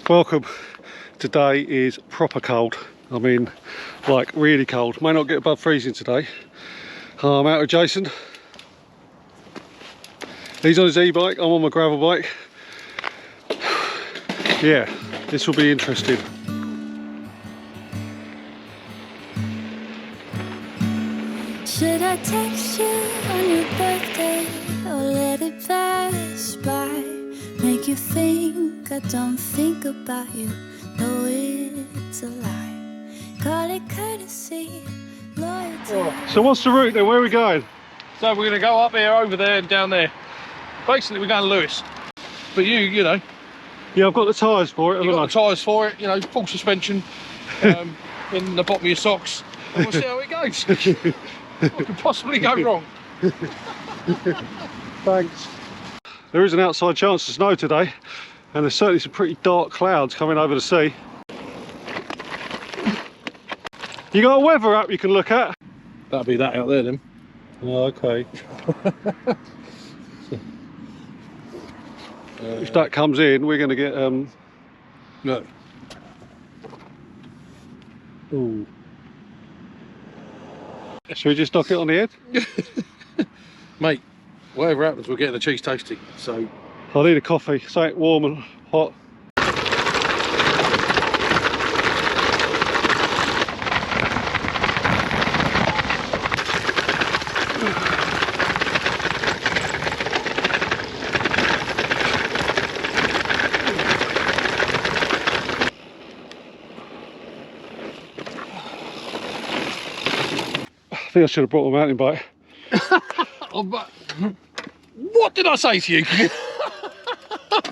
Welcome. Today is proper cold. I mean, like really cold. May not get above freezing today. I'm out with Jason. He's on his e-bike, I'm on my gravel bike. Yeah, this will be interesting. Should I text you on your birthday or let it pass by? Make you think I don't think about you. No, it's a lie. Call it courtesy, loyalty. So what's the route then? Where are we going? So we're going to go up here, over there and down there. Basically we're going to Lewis. But you know. Yeah, I've got the tyres for it. You've got the tyres for it, you know, full suspension in the bottom of your socks. And we'll see how it goes. What could possibly go wrong? Thanks. There is an outside chance of snow today, and there's certainly some pretty dark clouds coming over the sea. You got a weather app you can look at? That'll be that out there then. Oh, okay. If that comes in, we're going to get No. Ooh. Should we just knock it on the head? Mate, whatever happens, we're getting the cheese toasty. So I need a coffee, something warm and hot. I think I should have brought my mountain bike. what did I say to you?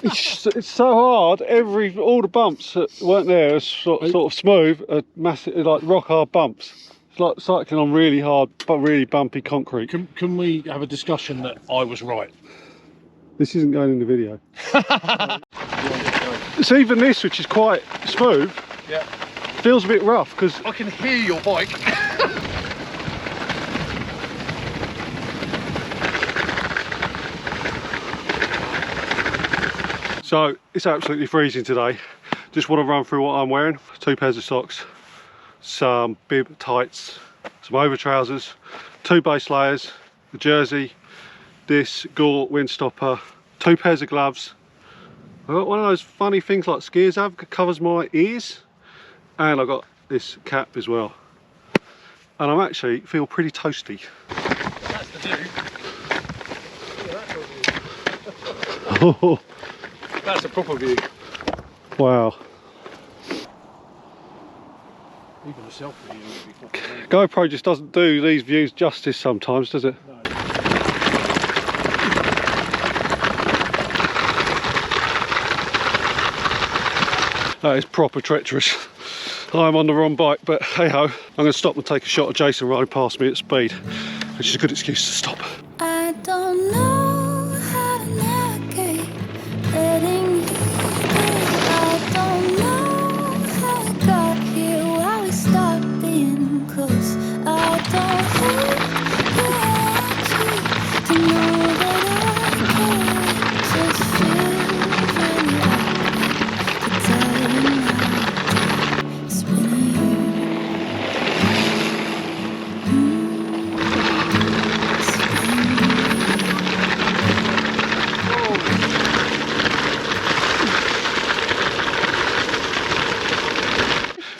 It's so hard. All the bumps that weren't there are sort of smooth, are massive, like rock hard bumps. It's like cycling on really hard but really bumpy concrete. Can we have a discussion that I was right? This isn't going in the video. It's even this, which is quite smooth. Yeah. Feels a bit rough because I can hear your bike. So it's absolutely freezing today. Just want to run through what I'm wearing. 2 pairs of socks, some bib tights, some over trousers, 2 base layers, the jersey, this Gore windstopper, 2 pairs of gloves. I've got one of those funny things like skiers have, that covers my ears, and I've got this cap as well. And I'm actually feel pretty toasty. That's the view. Yeah, that's Oh. That's a proper view. Wow. Even a selfie view would be proper. GoPro just doesn't do these views justice sometimes, does it? No. That is proper treacherous. I'm on the wrong bike, but hey ho. I'm going to stop and take a shot of Jason riding past me at speed, which is a good excuse to stop. I don't know how to navigate letting you go. I don't know how we got here, why we stopped being close. I don't hate you to know that I care. Just feel really like to tell you now. It's been a year.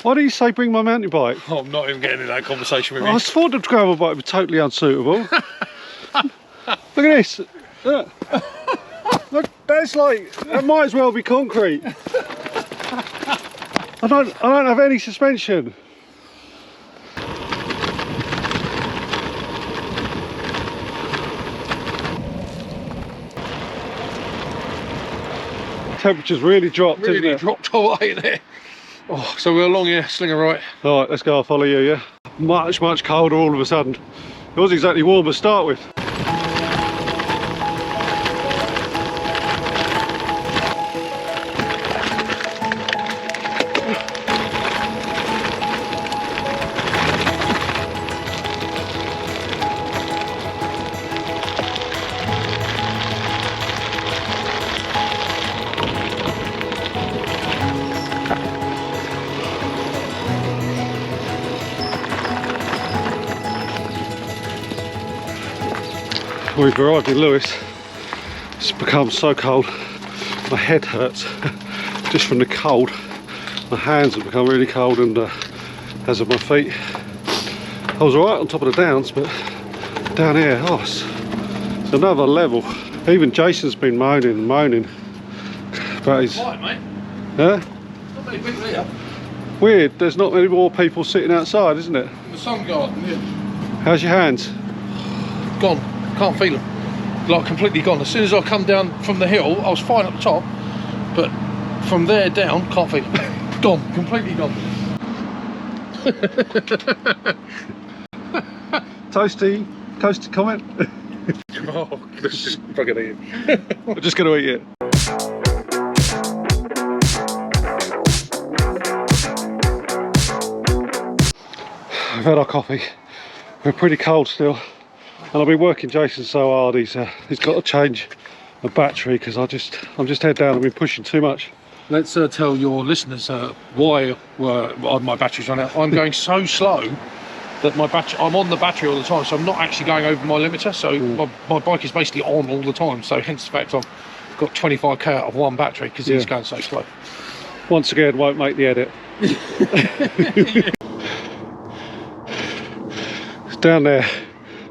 Why do you say bring my mountain bike? Oh, I'm not even getting into that conversation with you. I thought the gravel bike was totally unsuitable. Look at this. Look, that's like, that might as well be concrete. I don't have any suspension. Temperature's really dropped, isn't Really it? dropped away there. Oh, so we're along here, slinger right. All right, let's go. I'll follow you. Yeah. Much colder all of a sudden. It wasn't exactly warm to start with. We've arrived in Lewis. It's become so cold. My head hurts just from the cold. My hands have become really cold, and as of my feet. I was alright on top of the downs, but down here, oh, it's another level. Even Jason's been moaning and moaning about his... Quiet, mate. Huh? Not many people here. Weird, there's not many more people sitting outside, isn't it? The sun garden, yeah. How's your hands? Gone. Can't feel them. Like completely gone. As soon as I come down from the hill, I was fine at the top, but from there down, can't feel them. Gone. Completely gone. Toasty comment? Oh, this is fucking eat it. I'm just going to eat it. We've had our coffee. We're pretty cold still, and I've been working Jason so hard. He's got to change a battery because I'm just head down. I've been pushing too much. Let's tell your listeners why my battery's run out. I'm going so slow that I'm on the battery all the time, so I'm not actually going over my limiter. So my bike is basically on all the time. So hence the fact I've got 25k out of one battery because it's going so slow. Once again, won't make the edit. It's down there,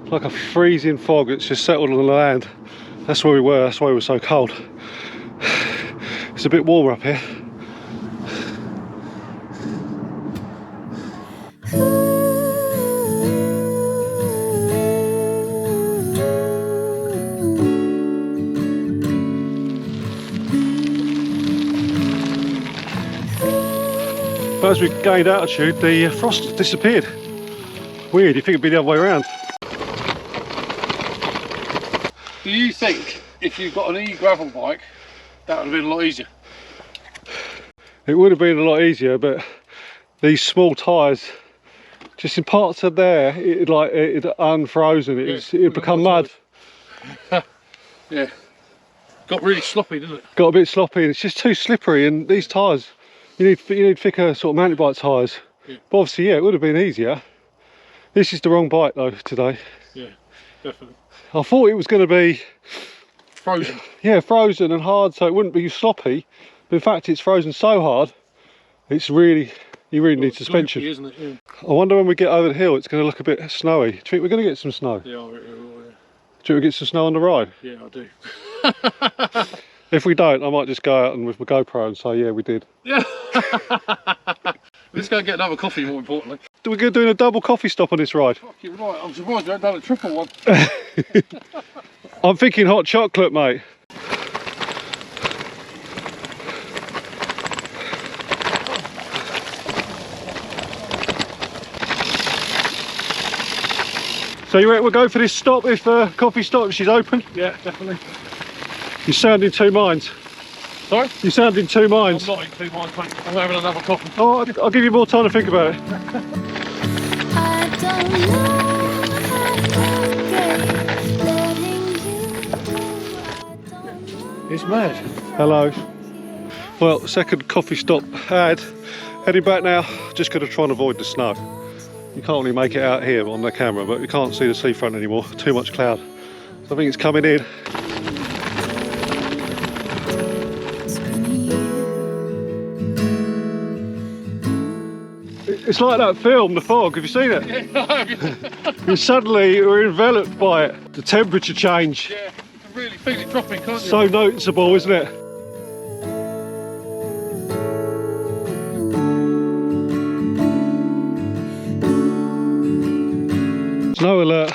like a freezing fog. It's just settled on the land. That's where we were. That's why we were so cold. It's a bit warmer up here. But as we gained altitude, the frost has disappeared. Weird, you think it'd be the other way around. Do you think if you've got an e-gravel bike, that would have been a lot easier? It would have been a lot easier, but these small tyres, just in parts of there, it'd unfrozen. It'd become mud. Yeah. Got really sloppy, didn't it? Got a bit sloppy, and it's just too slippery. And these tyres, you need thicker sort of mountain bike tyres. Yeah. But obviously, yeah, it would have been easier. This is the wrong bike though today. Yeah, definitely. I thought it was going to be frozen. Yeah, frozen and hard, so it wouldn't be sloppy. But in fact, it's frozen so hard, it's really, you really need suspension. Loopy, isn't it? Yeah. I wonder when we get over the hill, it's going to look a bit snowy. Do you think we're going to get some snow? Yeah, I will, yeah. Do you think we get some snow on the ride? Yeah, I do. If we don't, I might just go out and with my GoPro and say, yeah, we did. Yeah. Let's go and get another coffee, more importantly. We're going to do a double coffee stop on this ride. Fuck, you're right. I'm surprised you haven't done a triple one. I'm thinking hot chocolate, mate. So you reckon we'll go for this stop if coffee stop if she's open? Yeah, definitely. You sound in two minds. Sorry? You sound in two minds. I'm not in two minds, mate. I'm having another coffee. Oh, I'll give you more time to think about it. I don't know how to letting you go. It's mad. Hello. Well, second coffee stop had. Heading back now, just going to try and avoid the snow. You can't really make it out here on the camera, but you can't see the seafront anymore. Too much cloud. So I think it's coming in. It's like that film, The Fog. Have you seen it? Yeah, You suddenly were enveloped by it. The temperature change. yeah, you can really feel it dropping, can't you? So noticeable, isn't it? Snow alert.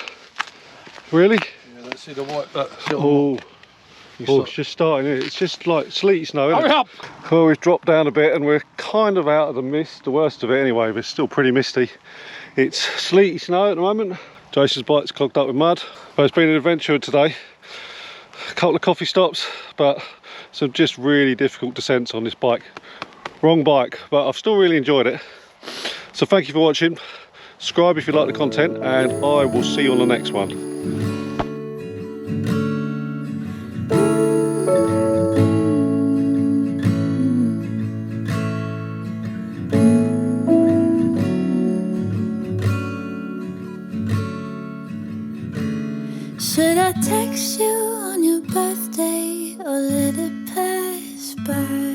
Really? Yeah, let's see the white. Oh, it's just starting. It's just like sleety snow, isn't Hurry it? up! Well, we've dropped down a bit and we're kind of out of the mist, the worst of it anyway, but it's still pretty misty. It's sleety snow at the moment. Jason's bike's clogged up with mud. But it's been an adventure today. A couple of coffee stops, but some just really difficult descents on this bike. Wrong bike, but I've still really enjoyed it. So thank you for watching. Subscribe if you like the content, and I will see you on the next one. Should I text you on your birthday or let it pass by?